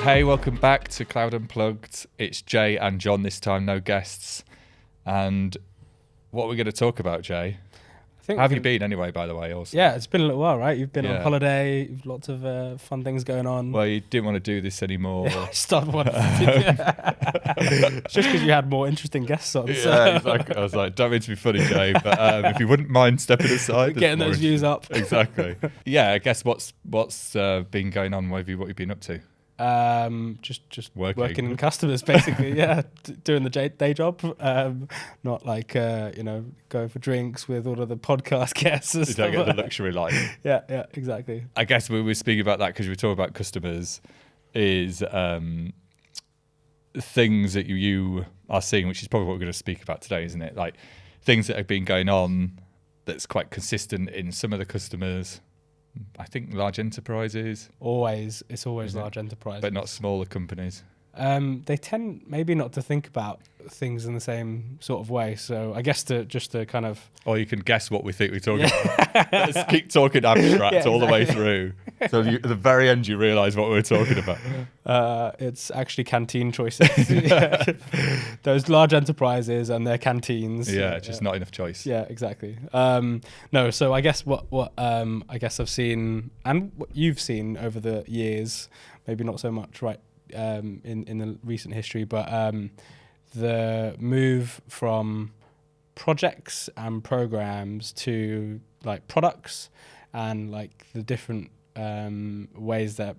Hey, welcome back to Cloud Unplugged. It's Jay and Jon this time, no guests. And what are we going to talk about, Jay? How have you been anyway, by the way? Also, yeah, it's been a little while, right? You've been on holiday, lots of fun things going on. Well, you didn't want to do this anymore. Yeah, I stopped wanting to. Just because you had more interesting guests on. So. Yeah, exactly. I was like, don't mean to be funny, Jay, but if you wouldn't mind stepping aside. Getting those views up. Exactly. Yeah, I guess what's been going on? What have you been up to? Just working in customers, basically. Yeah, doing the day job. Not like going for drinks with all of the podcast guests. And you don't get the luxury life. Yeah, exactly. I guess we were speaking about that because we were talking about customers. Is things that you are seeing, which is probably what we're going to speak about today, isn't it? Like things that have been going on that's quite consistent in some of the customers. I think large enterprises. It's always large enterprises. But not smaller companies. They tend maybe not to think about things in the same sort of way. So I guess to kind of... Or you can guess what we think we're talking about. Let's keep talking abstract all the way through. So at the very end you realise what we're talking about. It's actually canteen choices. Those large enterprises and their canteens. Yeah, just not enough choice. Yeah, exactly. No, so I guess what I guess I've seen and what you've seen over the years, maybe not so much right in the recent history, but the move from projects and programs to like products and like the different ways that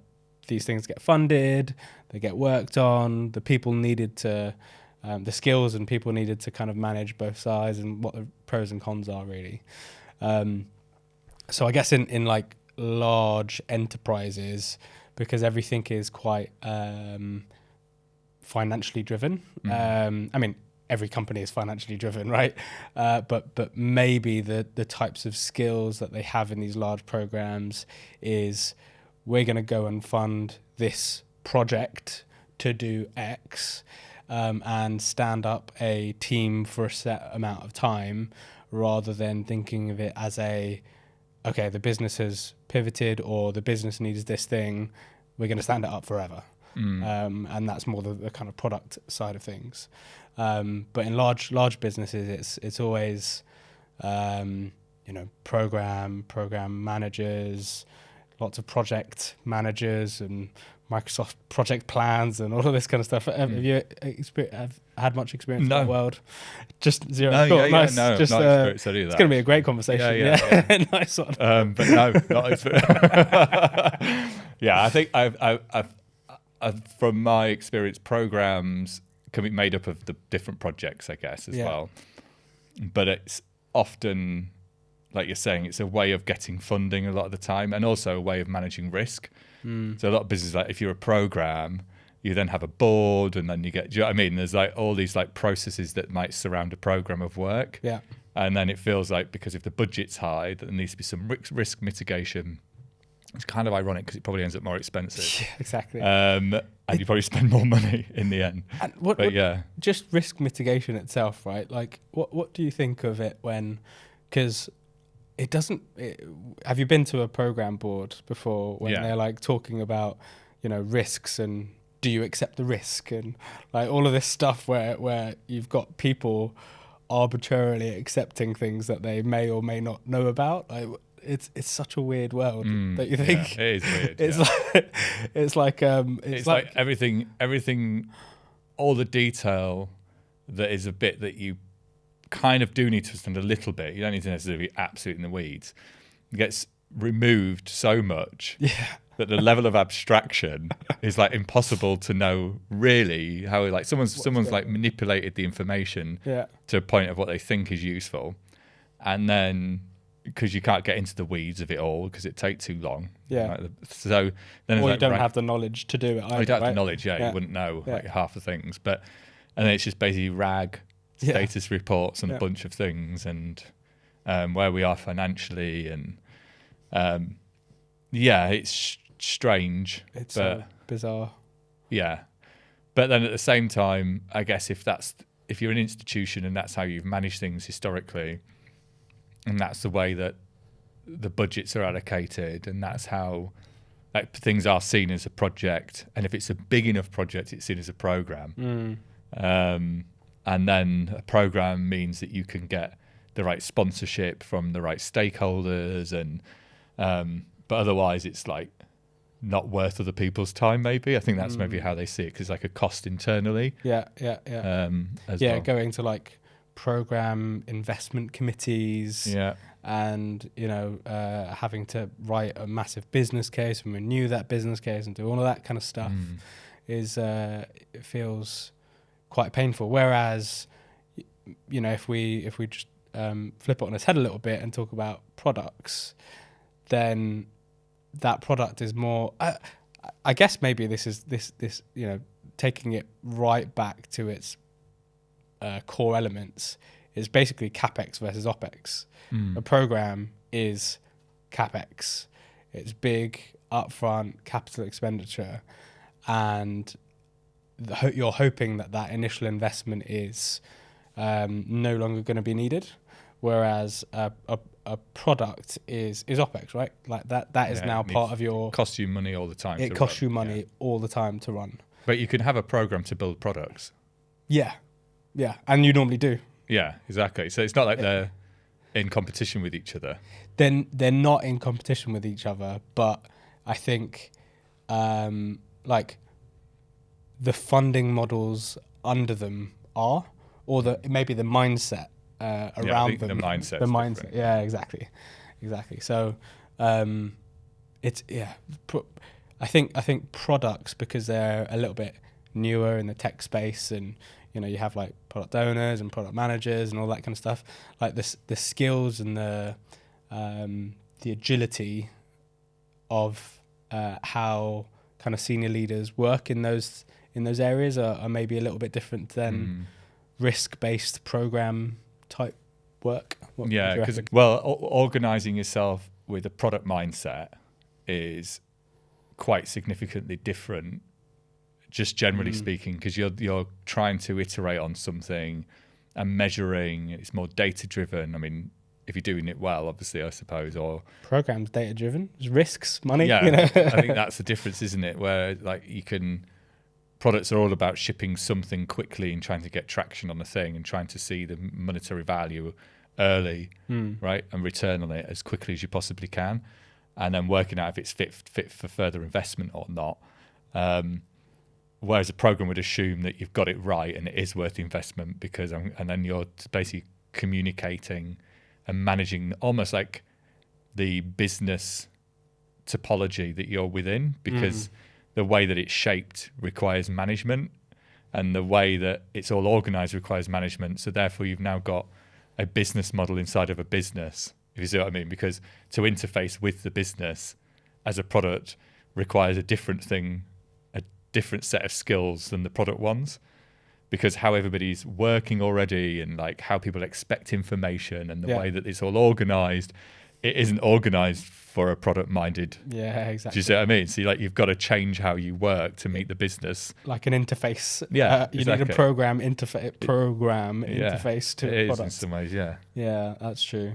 these things get funded, they get worked on, the people needed to the skills and people needed to kind of manage both sides and what the pros and cons are really. So I guess in like large enterprises, because everything is quite financially driven. I mean, every company is financially driven, right? But maybe the types of skills that they have in these large programs is we're going to go and fund this project to do X and stand up a team for a set amount of time rather than thinking of it as okay, the business has pivoted or the business needs this thing, we're going to stand it up forever. And that's more the kind of product side of things. But in large businesses, it's always, program managers, lots of project managers and Microsoft project plans and all of this kind of stuff. Have you had much experience in that world? Just zero. No, cool. Nice. No, just, not experienced any of that. It's going to be a great conversation. Yeah. Nice one. But no, not experienced. Yeah, I think I've from my experience, programs can be made up of the different projects, I guess, as well. But it's often, like you're saying, it's a way of getting funding a lot of the time and also a way of managing risk. So a lot of businesses, like if you're a program, you then have a board and then you get, do you know what I mean? There's like all these like processes that might surround a program of work. Yeah. And then it feels like because if the budget's high, that there needs to be some risk mitigation. It's kind of ironic because it probably ends up more expensive. Yeah, exactly. And you probably spend more money in the end. And just risk mitigation itself, right? Like what do you think of it because it doesn't. Have you been to a program board before when they're like talking about, risks and do you accept the risk and like all of this stuff where you've got people arbitrarily accepting things that they may or may not know about. Like it's such a weird world that you think it is weird. It's like everything, all the detail that is a bit that you kind of do need to understand a little bit. You don't need to necessarily be absolute in the weeds. It gets removed so much that the level of abstraction is like impossible to know really how like someone's like manipulated the information to a point of what they think is useful, and then because you can't get into the weeds of it all because it takes too long. Right? So then you don't have the knowledge to do it either, you don't have right? the knowledge, you wouldn't know like half the things, and then it's just basically RAG status reports and a bunch of things and where we are financially and it's strange. It's bizarre. Yeah. But then at the same time, I guess if you're an institution and that's how you've managed things historically, and that's the way that the budgets are allocated, and that's how like things are seen as a project, and if it's a big enough project, it's seen as a program. And then a program means that you can get the right sponsorship from the right stakeholders, and but otherwise it's like not worth other people's time. Maybe I think that's maybe how they see it, because it's like a cost internally. As well. Going to like program investment committees. And having to write a massive business case and renew that business case and do all of that kind of stuff is it feels quite painful. Whereas, if we just flip it on its head a little bit and talk about products, then that product is more. I guess maybe this is taking it right back to its core elements is basically CapEx versus OpEx. A program is CapEx. It's big, upfront capital expenditure, and you're hoping that initial investment is no longer going to be needed, whereas a product is OpEx, right? Like that is now part of your... It costs you money all the time. It costs you money all the time to run. But you can have a program to build products. Yeah, and you normally do. Yeah, exactly. So it's not like they're in competition with each other. Then they're not in competition with each other, but I think like the funding models under them are, or maybe the mindset around them. The mindset. Different. Yeah, exactly. So it's I think products, because they're a little bit newer in the tech space, and you have like product owners and product managers and all that kind of stuff. Like the skills and the agility of how kind of senior leaders work in those areas are maybe a little bit different than risk-based program type work. Because organizing yourself with a product mindset is quite significantly different, just generally speaking, because you're trying to iterate on something and measuring. It's more data driven. I mean, if you're doing it well, obviously, I suppose, or programs data driven, risks, money. I think that's the difference, isn't it? Where like products are all about shipping something quickly and trying to get traction on the thing and trying to see the monetary value early, right, and return on it as quickly as you possibly can, and then working out if it's fit for further investment or not. Whereas a program would assume that you've got it right and it is worth the investment, and then you're basically communicating and managing almost like the business topology that you're within, because the way that it's shaped requires management, and the way that it's all organized requires management. So therefore you've now got a business model inside of a business, if you see what I mean, because to interface with the business as a product requires a different thing, different set of skills than the product ones, because how everybody's working already and like how people expect information and the way that it's all organized, it isn't organized for a product minded. Yeah, exactly. Do you see what I mean? So you've got to change how you work to meet the business. Like an interface. Yeah, you need a program interface to it products. Is in some ways, yeah. Yeah, that's true.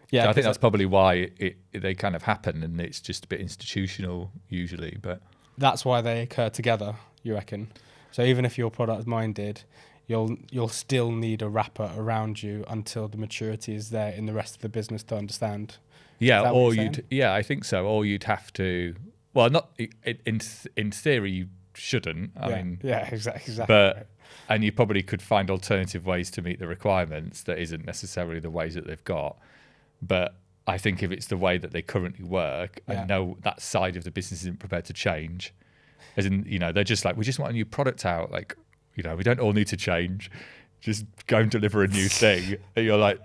Yeah, so I think that's probably why they kind of happen, and it's just a bit institutional usually, but that's why they occur together, you reckon? So even if your product minded, you'll still need a wrapper around you until the maturity is there in the rest of the business to understand. Yeah, I think so. Or you'd have to. Well, not in theory, you shouldn't. I mean, exactly. But and you probably could find alternative ways to meet the requirements that isn't necessarily the ways that they've got. But I think if it's the way that they currently work, I know that side of the business isn't prepared to change. As in, they're just like, we just want a new product out. Like, we don't all need to change. Just go and deliver a new thing. And you're like,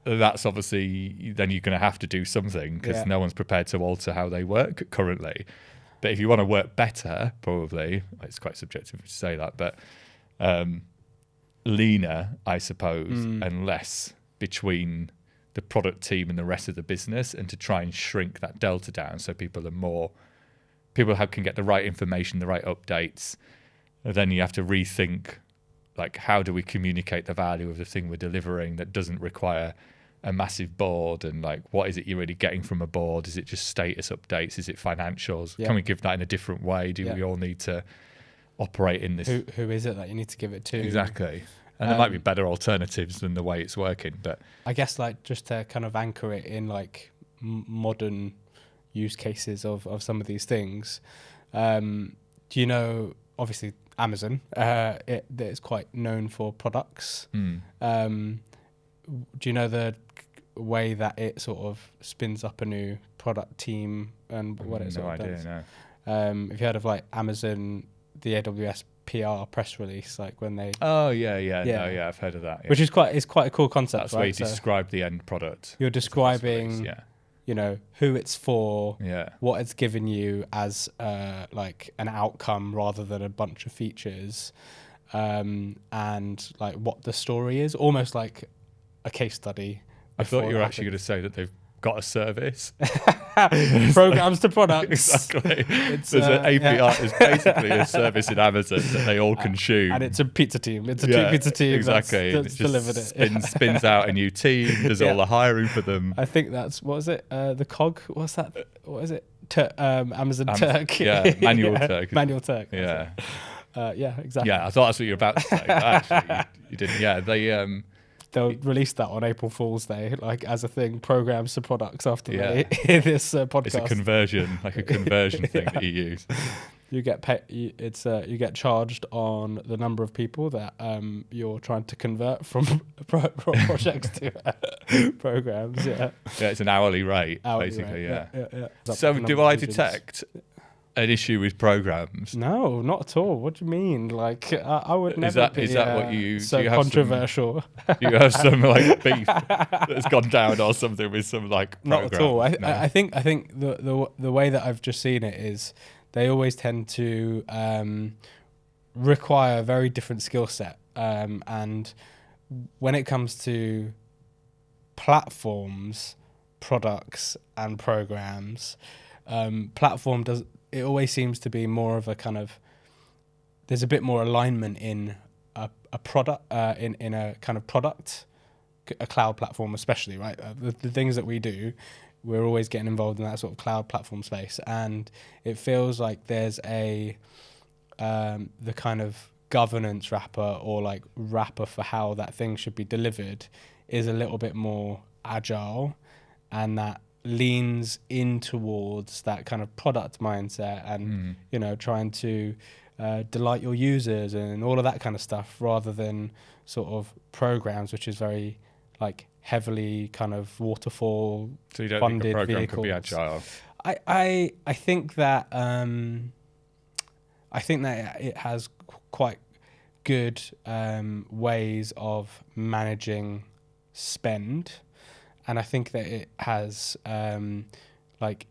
that's obviously, then you're going to have to do something, because no one's prepared to alter how they work currently. But if you want to work better, probably, it's quite subjective to say that, but leaner, I suppose, and less between the product team and the rest of the business, and to try and shrink that delta down so people can get the right information, the right updates. And then you have to rethink, like, how do we communicate the value of the thing we're delivering that doesn't require a massive board, and like what is it you're really getting from a board? Is it just status updates? Is it financials? Can we give that in a different way? Do we all need to operate in this? Who is it that you need to give it to? Exactly. And there might be better alternatives than the way it's working, but I guess like just to kind of anchor it in like modern use cases of some of these things. Do you know, obviously Amazon, it's quite known for products. Do you know the way that it sort of spins up a new product team and what it sort of does? No. Have you heard of like Amazon, the AWS PR press release, like when they... Oh, yeah. I've heard of that. Yeah. Which is quite a cool concept, That's right? where you describe the end product. You're describing, you know, who it's for, what it's given you as like an outcome rather than a bunch of features, and like what the story is, almost like a case study. I thought you were actually going to say that they've got a service. Programs to products. Exactly. There's an API. It's basically a service in Amazon that they all consume. And it's a pizza team. It's a pizza team exactly. that's delivered it. Spins out a new team. Does all the hiring for them. I think that's, what was it? The COG? What's that? What is it? Amazon Turk. Yeah, Manual Turk. Manual Turk. Yeah. Exactly. Yeah, I thought that's what you were about to say. Actually, you didn't. Yeah, they'll release that on April Fool's Day, like as a thing, programs to products after they hear this podcast. It's a conversion thing that you use. You get you get charged on the number of people that you're trying to convert from projects to programs. Yeah, it's an hourly rate, basically. Yeah. So do I detect an issue with programs? No, not at all. What do you mean? Like, I would never is that what you so do? You have controversial. Do you have some like beef that's gone down or something with some like program? Not at all. I think the way that I've just seen it is they always tend to require a very different skill set, and when it comes to platforms, products, and programs, platform does. It always seems to be more of a kind of, there's a bit more alignment in a product, in a kind of product, a cloud platform especially, right? The things that we do, we're always getting involved in that sort of cloud platform space. And it feels like there's the kind of governance wrapper or like wrapper for how that thing should be delivered is a little bit more agile, and that leans in towards that kind of product mindset and you know, trying to delight your users and all of that kind of stuff, rather than sort of programs, which is very like heavily kind of waterfall. So you don't funded think a program vehicles. could be agile? I think that it has quite good ways of managing spend. And I think that it has, like,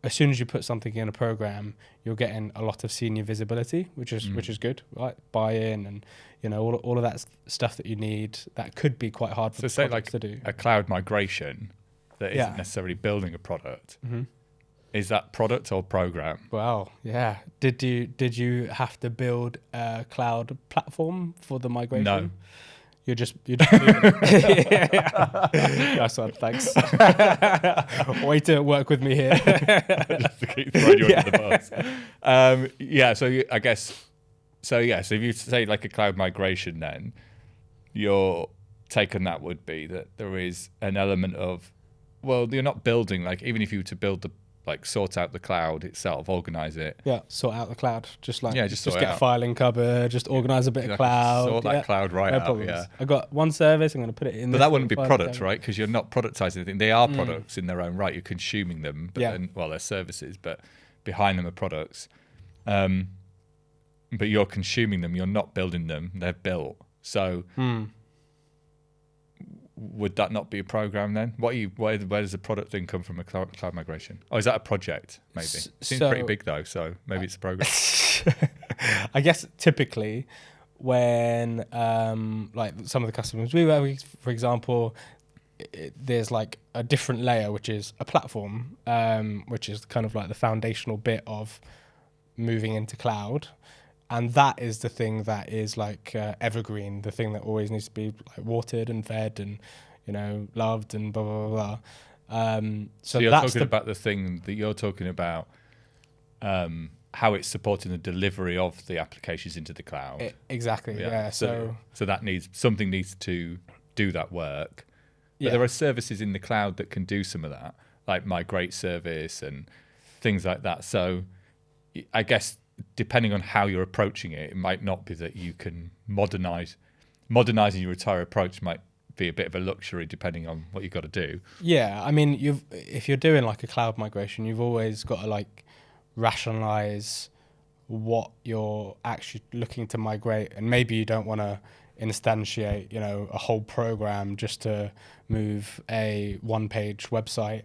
as soon as you put something in a program, you're getting a lot of senior visibility, which is good, right? Buy-in and, you know, all of that stuff that you need that could be quite hard for projects to do. A cloud migration that isn't necessarily building a product. Is that product or program? Well, yeah. Did you have to build a cloud platform for the migration? No. You're just Nice one, thanks. Way to work with me here. Just to keep throwing you under the bus. So if you say like a cloud migration, then your take on that would be that there is an element of, well, you're not building, like, even if you were to build sort out the cloud itself, organize it. Yeah, sort out the cloud. Just get a filing cupboard, just organize a bit of cloud. Sort that cloud right out, problems. I got one service, I'm going to put it in. But that wouldn't be product, right? Because you're not productizing anything. They are products in their own right. You're consuming them, but then, well, they're services, but behind them are products. But you're consuming them. You're not building them. They're built. So would that not be a program then? Where does the product thing come from, a cloud migration? Oh, is that a project maybe? Seems pretty big though, so maybe it's a program. I guess typically when like some of the customers we work with, for example, there's like a different layer, which is a platform, which is kind of like the foundational bit of moving into cloud. And that is the thing that is like evergreen, the thing that always needs to be like watered and fed and, loved and blah, blah, blah, blah. So you're talking about the thing that you're talking about, how it's supporting the delivery of the applications into the cloud. Exactly. Yeah. So that something needs to do that work. But there are services in the cloud that can do some of that, like Migrate service and things like that. So I guess depending on how you're approaching it, it might not be that you can modernizing your entire approach might be a bit of a luxury depending on what you've got to do. Yeah, I mean, if you're doing like a cloud migration, you've always got to like rationalize what you're actually looking to migrate, and maybe you don't want to instantiate, a whole program just to move a one-page website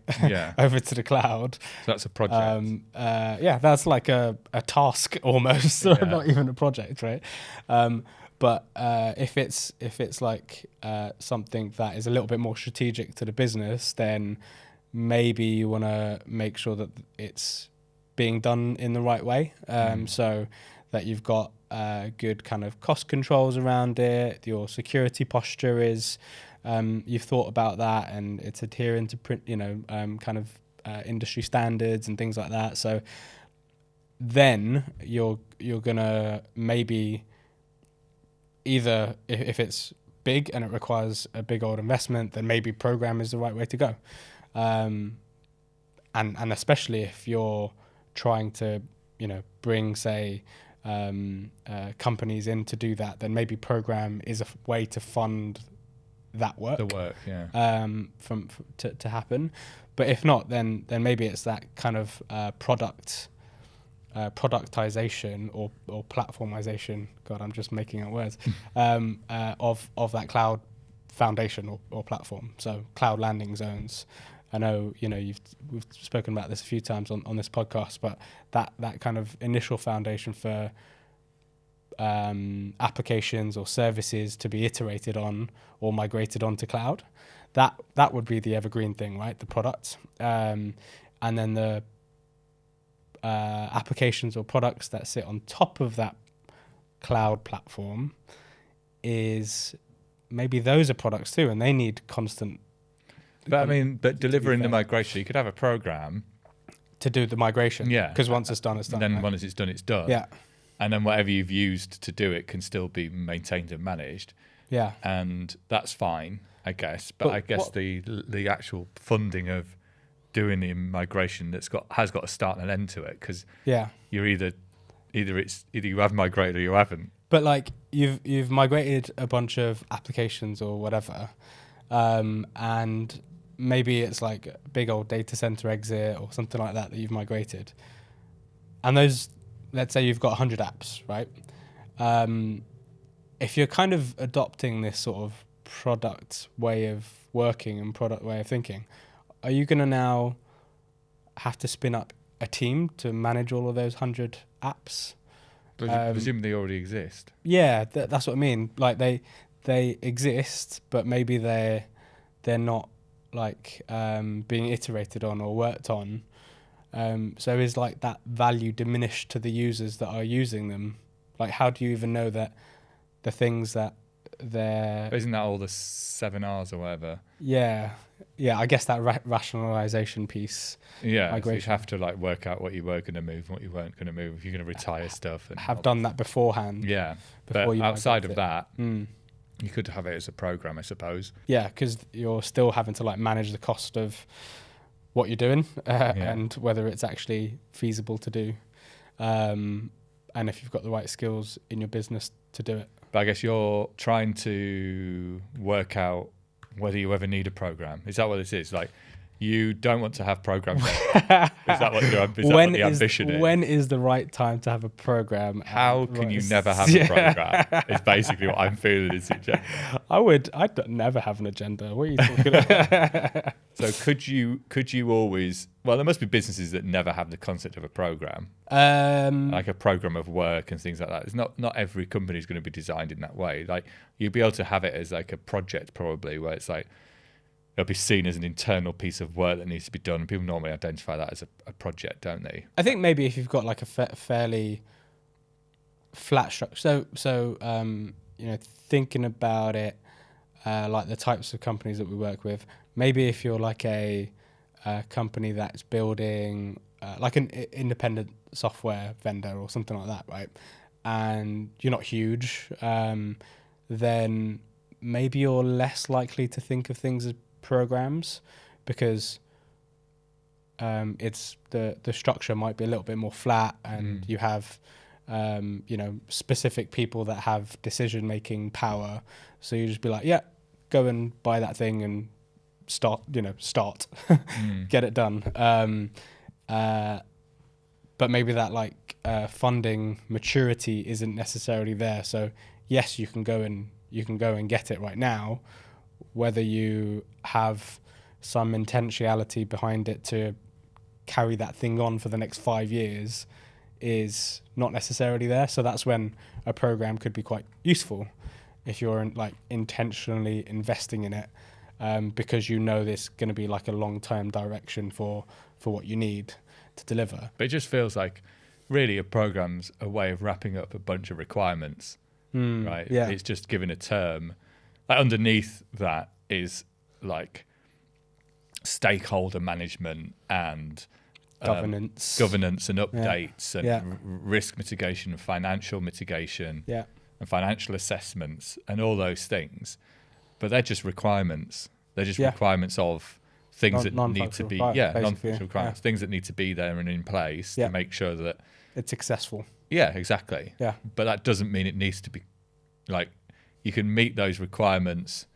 over to the cloud. So that's a project. That's like a task almost, or not even a project, right? But if it's like something that is a little bit more strategic to the business, then maybe you want to make sure that it's being done in the right way, so that you've got good kind of cost controls around it. Your security posture is you've thought about that, and it's adhering to kind of industry standards and things like that. So then you're gonna maybe either if it's big and it requires a big old investment, then maybe program is the right way to go. And especially if you're trying to, bring, say, companies in to do that, then maybe program is a way to fund that work. The work, to happen. But if not, then maybe it's that kind of productization or platformization. God, I'm just making up words. Of that cloud foundation or platform. So cloud landing zones. I know we've spoken about this a few times on this podcast, but that kind of initial foundation for applications or services to be iterated on or migrated onto cloud, that would be the evergreen thing, right? The product, and then the applications or products that sit on top of that cloud platform is maybe those are products too, and they need constant. But delivering the migration, you could have a program to do the migration. Yeah. Because once it's done, it's done. Then right? once it's done, it's done. Yeah. And then whatever you've used to do it can still be maintained and managed. Yeah. And that's fine, I guess. But I guess the actual funding of doing the migration has got a start and an end to it, because you're either you have migrated or you haven't. But like you've migrated a bunch of applications or whatever, and maybe it's like a big old data center exit or something like that you've migrated. And those, let's say you've got 100 apps, right? If you're kind of adopting this sort of product way of working and product way of thinking, are you going to now have to spin up a team to manage all of those 100 apps? Presumably they already exist. Yeah, that's what I mean. Like they exist, but maybe they're not like being iterated on or worked on. So is like that value diminished to the users that are using them? Like, how do you even know that the things that they're... Isn't that all the 7 Rs or whatever? Yeah, I guess that rationalization piece. Yeah, migration. So you have to like work out what you were going to move and what you weren't going to move. If you're going to retire stuff. And have done that beforehand. Yeah, but outside of that... You could have it as a program, I suppose. Yeah, because you're still having to like manage the cost of what you're doing and whether it's actually feasible to do, and if you've got the right skills in your business to do it. But I guess you're trying to work out whether you ever need a program. Is that what this is? Like, you don't want to have programs. Is that what the ambition is? When is the right time to have a program? How can you never have a program? Is basically what I'm feeling. I'd never have an agenda. What are you talking about? So could you always? Well, there must be businesses that never have the concept of a program, like a program of work and things like that. It's not every company is going to be designed in that way. Like, you'd be able to have it as like a project probably, where it's like, it'll be seen as an internal piece of work that needs to be done. People normally identify that as a project, don't they? I think maybe if you've got like a fairly flat structure. So thinking about it, like the types of companies that we work with. Maybe if you're like a company that's building like an independent software vendor or something like that, right? And you're not huge, then maybe you're less likely to think of things as programs, because it's the structure might be a little bit more flat, and you have specific people that have decision making power. So you just be like, yeah, go and buy that thing and start get it done. But maybe that like funding maturity isn't necessarily there. So yes, you can go and get it right now. Whether you have some intentionality behind it to carry that thing on for the next 5 years is not necessarily there. So that's when a program could be quite useful, if you're like intentionally investing in it, because you know there's going to be like a long-term direction for what you need to deliver. But it just feels like really a program's a way of wrapping up a bunch of requirements, right? Yeah. It's just given a term. Like underneath that is like stakeholder management and governance and updates and risk mitigation and financial mitigation and financial assessments and all those things. But they're just requirements. They're just requirements of things that need to be non-functional requirements, things that need to be there and in place to make sure that it's successful. Yeah, exactly. Yeah. But that doesn't mean it needs to be like, you can meet those requirements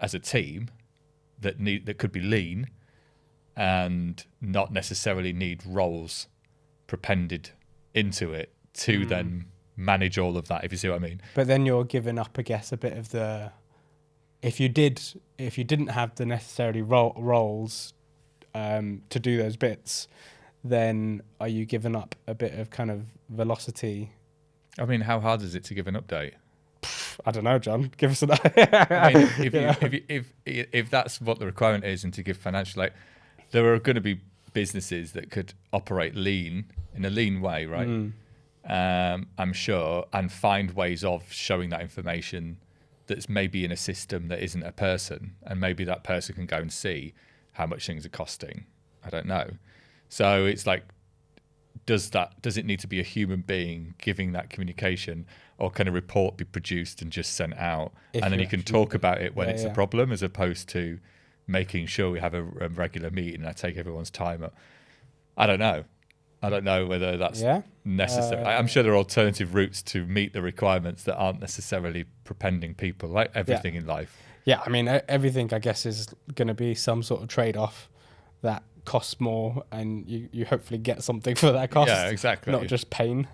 as a team that could be lean and not necessarily need roles propended into it to then manage all of that, if you see what I mean. But then you're giving up, I guess, a bit of the, if you didn't have the necessary roles to do those bits, then are you giving up a bit of kind of velocity? I mean, how hard is it to give an update? I don't know, John. Give us an I mean, if that's what the requirement is, and to give financial, like, there are going to be businesses that could operate lean in a lean way, right? I'm sure, and find ways of showing that information that's maybe in a system that isn't a person, and maybe that person can go and see how much things are costing. I don't know. So it's like, does it need to be a human being giving that communication, or can a report be produced and just sent out, and then you can talk about it when it's a problem, as opposed to making sure we have a regular meeting and I take everyone's time up? I don't know whether that's necessary. I'm sure there are alternative routes to meet the requirements that aren't necessarily propending people, like everything in life. Yeah, I mean, everything, I guess, is going to be some sort of trade-off that costs more, and you hopefully get something for that cost. Yeah, exactly. Not just pain.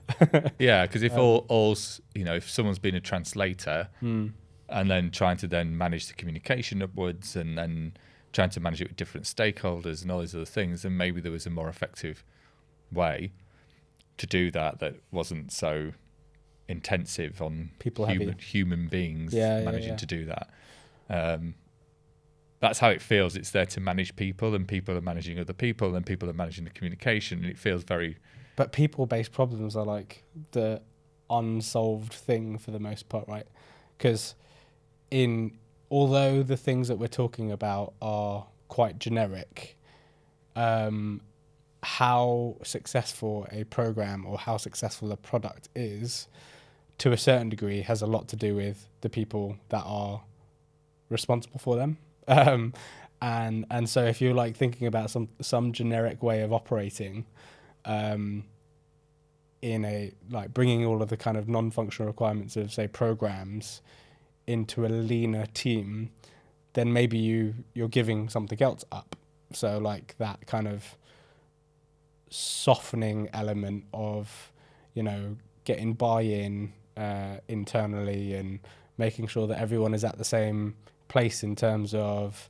Yeah, because if if someone's been a translator and then trying to then manage the communication upwards, and then trying to manage it with different stakeholders and all these other things, then maybe there was a more effective way to do that wasn't so intensive on human beings managing to do that. That's how it feels. It's there to manage people, and people are managing other people, and people are managing the communication, and it feels very... But people-based problems are like the unsolved thing for the most part, right? Because although the things that we're talking about are quite generic, how successful a program or how successful a product is, to a certain degree, has a lot to do with the people that are responsible for them. And so if you're like thinking about some generic way of operating, in a like bringing all of the kind of non-functional requirements of, say, programs into a leaner team, then maybe you're giving something else up. So like that kind of softening element of, getting buy-in internally, and making sure that everyone is at the same place in terms of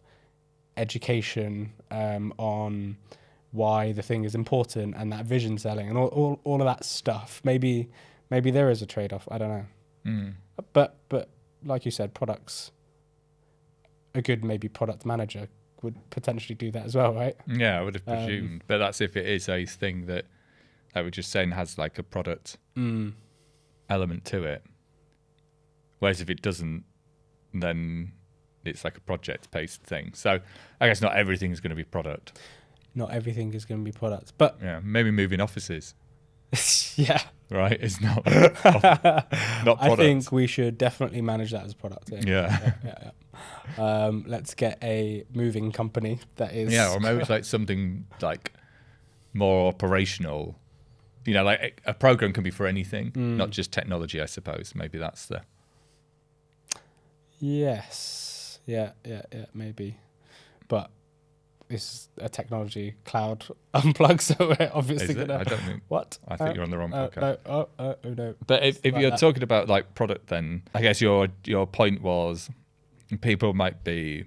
education on why the thing is important, and that vision selling and all of that stuff. Maybe there is a trade-off. I don't know. But like you said, products, a good maybe product manager would potentially do that as well, right? Yeah, I would have presumed. But that's if it is a thing that I would just saying has like a product element to it. Whereas if it doesn't, then it's like a project-based thing. So I guess not everything is going to be product. Not everything is going to be product, but yeah, maybe moving offices. yeah, right. It's not product. I think we should definitely manage that as a product. Yeah. Let's get a moving company that is. Yeah, or maybe it's like something like more operational. You know, like a program can be for anything, not just technology, I suppose. Maybe that's the. Yes. Yeah, maybe. But it's a technology Cloud Unplugged, so we're obviously going to... I don't think... What? I think you're on the wrong podcast. No. But if you're talking about like product, then I guess your point was people might be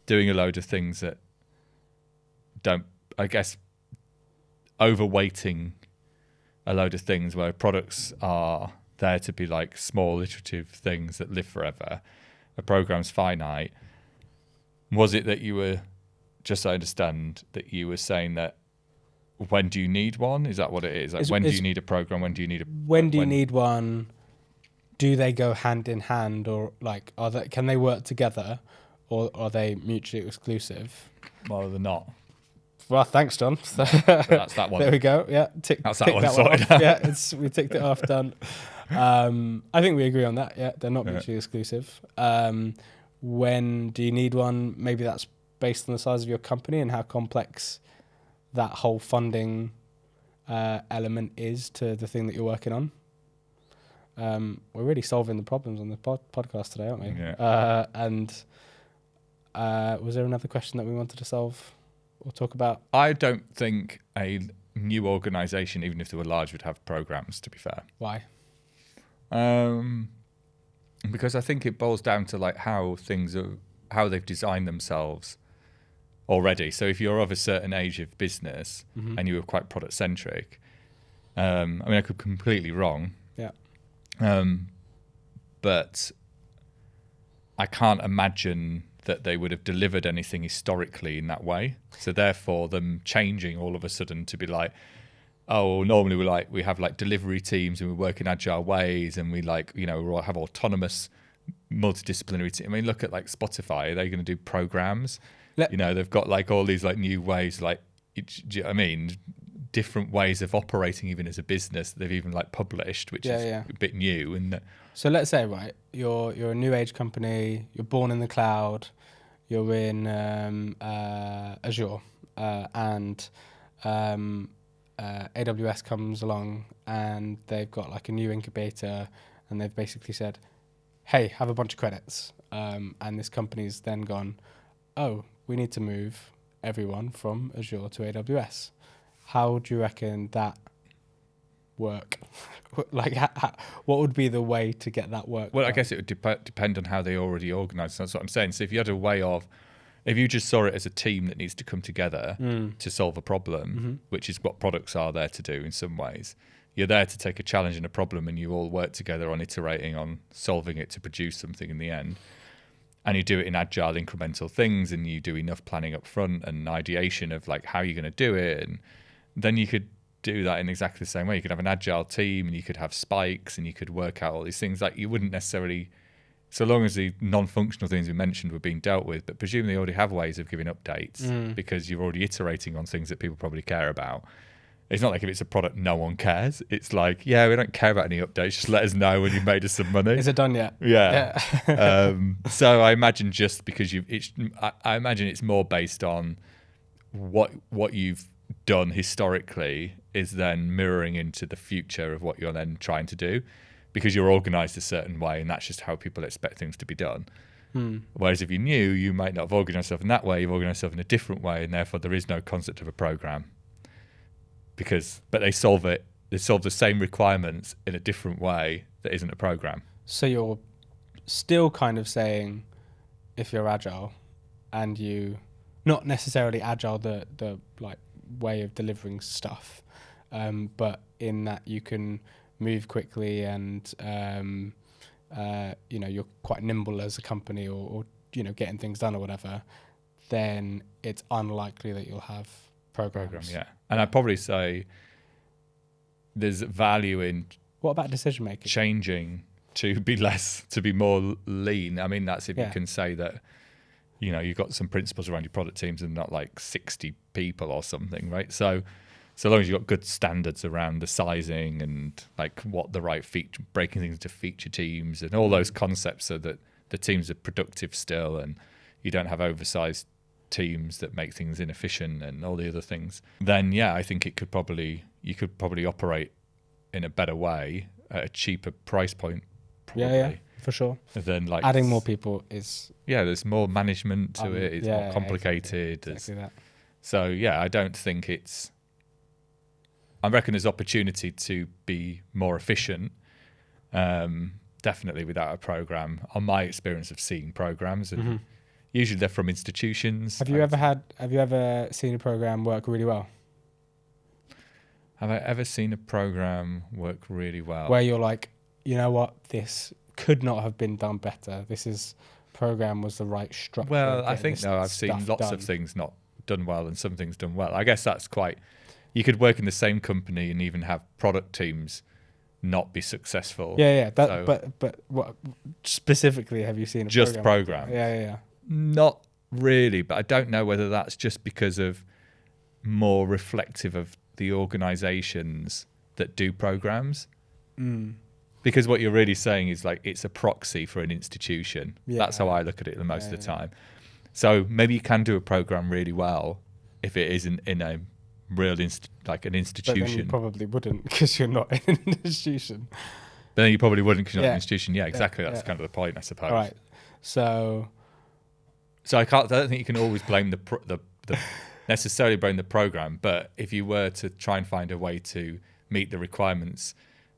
doing a load of things that don't, I guess, overweighting a load of things where products are there to be like small iterative things that live forever. A program's finite. Was it that you were, just so I understand, that you were saying that when do you need one? Is that what it is? Like when do you need a program? When do you need a... When do you need one? Do they go hand in hand, or like can they work together, or are they mutually exclusive? Well, they're not. Well, thanks, John. So that's that one. There we go. Yeah, that's that one sorted. Yeah, we ticked it off. Done. I think we agree on that. Yeah, they're not mutually exclusive. When do you need one? Maybe that's based on the size of your company and how complex that whole funding element is to the thing that you're working on. We're really solving the problems on the podcast today, aren't we? Yeah. And was there another question that we wanted to solve or talk about? I don't think a new organisation, even if they were large, would have programs, to be fair. Why? Because I think it boils down to like how they've designed themselves already. So if you're of a certain age of business and you were quite product centric, I mean, I could be completely wrong. Yeah. But I can't imagine that they would have delivered anything historically in that way. So therefore, them changing all of a sudden to be like, oh, normally we have like delivery teams and we work in agile ways and we we have autonomous multidisciplinary teams. I mean, look at like Spotify. Are they going to do programs? They've got like all these like new ways, do you know what I mean? Different ways of operating even as a business that they've even like published, which is a bit new. And so let's say, right, you're a new age company, you're born in the cloud, you're in Azure, and AWS comes along and they've got like a new incubator and they've basically said, hey, have a bunch of credits. And this company's then gone, oh, we need to move everyone from Azure to AWS. How do you reckon that work? Like, what would be the way to get that work? Well, I guess it would depend on how they already organise. That's what I'm saying. So if you had a way of, if you just saw it as a team that needs to come together to solve a problem, which is what products are there to do in some ways, you're there to take a challenge and a problem and you all work together on iterating on solving it to produce something in the end. And you do it in agile incremental things and you do enough planning up front and ideation of like how you're going to do it. And then you could do that in exactly the same way. You could have an agile team and you could have spikes and you could work out all these things. Like you wouldn't necessarily, so long as the non-functional things we mentioned were being dealt with, but presumably you already have ways of giving updates because you're already iterating on things that people probably care about. It's not like if it's a product no one cares. It's like, yeah, we don't care about any updates. Just let us know when you've made us some money. Is it done yet? Yeah. So I imagine just because I imagine it's more based on what you've done historically is then mirroring into the future of what you're then trying to do, because you're organised a certain way and that's just how people expect things to be done. Whereas if you're new, you might not have organised yourself in that way. You've organised yourself in a different way, and therefore there is no concept of a program. But they solve it. They solve the same requirements in a different way that isn't a program. So you're still kind of saying, if you're agile, and you not necessarily agile the like way of delivering stuff, but in that you can move quickly and you're quite nimble as a company or getting things done or whatever, then it's unlikely that you'll have programs. Yeah. And I'd probably say there's value in what about decision making? Changing to be more lean. I mean, that's if you can say that you've got some principles around your product teams and not like 60 people or something, right? So long as you've got good standards around the sizing and like what the right feature, breaking things into feature teams and all those concepts, so that the teams are productive still and you don't have oversized teams that make things inefficient and all the other things, then I think you could probably operate in a better way at a cheaper price point. Probably. Yeah, for sure. Then like adding more people is there's more management to it. It's more complicated. Exactly that. So I don't think I reckon there's opportunity to be more efficient. Definitely without a program. On my experience of seeing programs, and usually they're from institutions. Have you ever seen a program work really well? Have I ever seen a program work really well? Where you're like, you know what, this could not have been done better. Program was the right structure. Well, I think I've seen lots of things not done well and some things done well. I guess that's you could work in the same company and even have product teams not be successful. But what specifically have you seen? Just program? Yeah. Not really, but I don't know whether that's just because of more reflective of the organizations that do programs. Because what you're really saying is like it's a proxy for an institution. That's how I look at it most of the time. So maybe you can do a program really well if it isn't in a real like an institution. But then you probably wouldn't, because you're not in an institution. But then you probably wouldn't because you're not in an institution. Yeah, exactly. That's kind of the point, I suppose. All right. So I don't think you can always blame the necessarily blame the program, but if you were to try and find a way to meet the requirements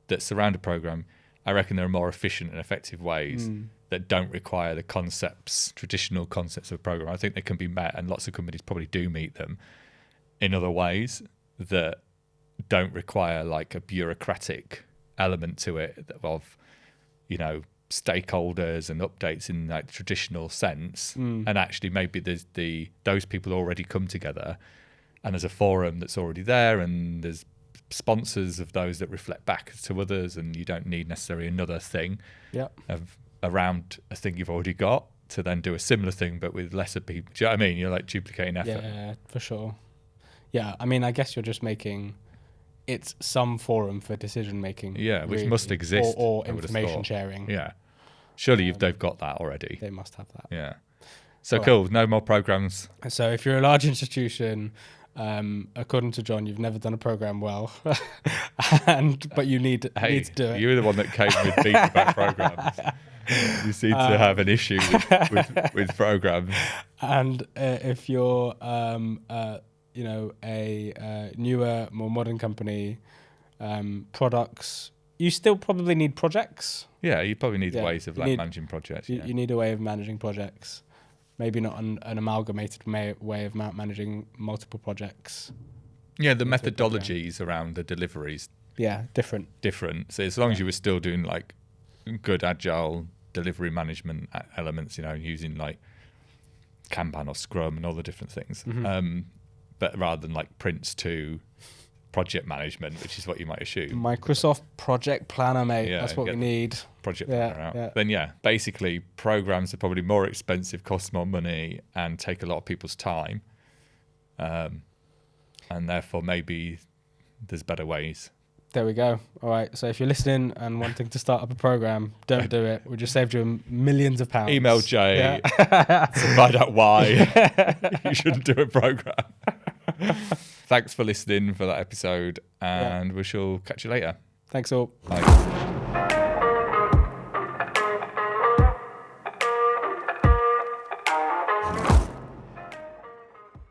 that surround a program, I reckon there are more efficient and effective ways that don't require the traditional concepts of a program. I think they can be met, and lots of companies probably do meet them in other ways that don't require like a bureaucratic element to it of, stakeholders and updates in like traditional sense. And actually maybe there's those people already come together and there's a forum that's already there and there's sponsors of those that reflect back to others, and you don't need necessarily another thing around a thing you've already got to then do a similar thing but with lesser people. Do you know what I mean? You're like duplicating effort. Yeah, for sure. Yeah, I mean, I guess you're just making it's some forum for decision making. Yeah, which really must exist. Or information sharing. Yeah. Surely they've got that already. They must have that. Yeah. So cool. No more programs. So if you're a large institution, according to Jon, you've never done a program well, but you need to do it. You're the one that came with beef about programs. You seem to have an issue with programs. And if you're, a newer, more modern company, products, you still probably need projects. Yeah, you probably need ways of managing projects. You need a way of managing projects. Maybe not an amalgamated way of managing multiple projects. Yeah, the methodologies around the deliveries. Yeah, different. So as long as you were still doing like good agile delivery management elements, using like Kanban or Scrum and all the different things. But rather than like Prince 2 project management, which is what you might assume. Microsoft Project Planner, mate. That's what we need. Project Planner out. Then basically programs are probably more expensive, cost more money, and take a lot of people's time. And therefore maybe there's better ways. There we go. All right. So if you're listening and wanting to start up a program, don't do it. We just saved you millions of pounds. Email Jay to find out why you shouldn't do a program. Thanks for listening for that episode, and we shall catch you later. Thanks all. Bye.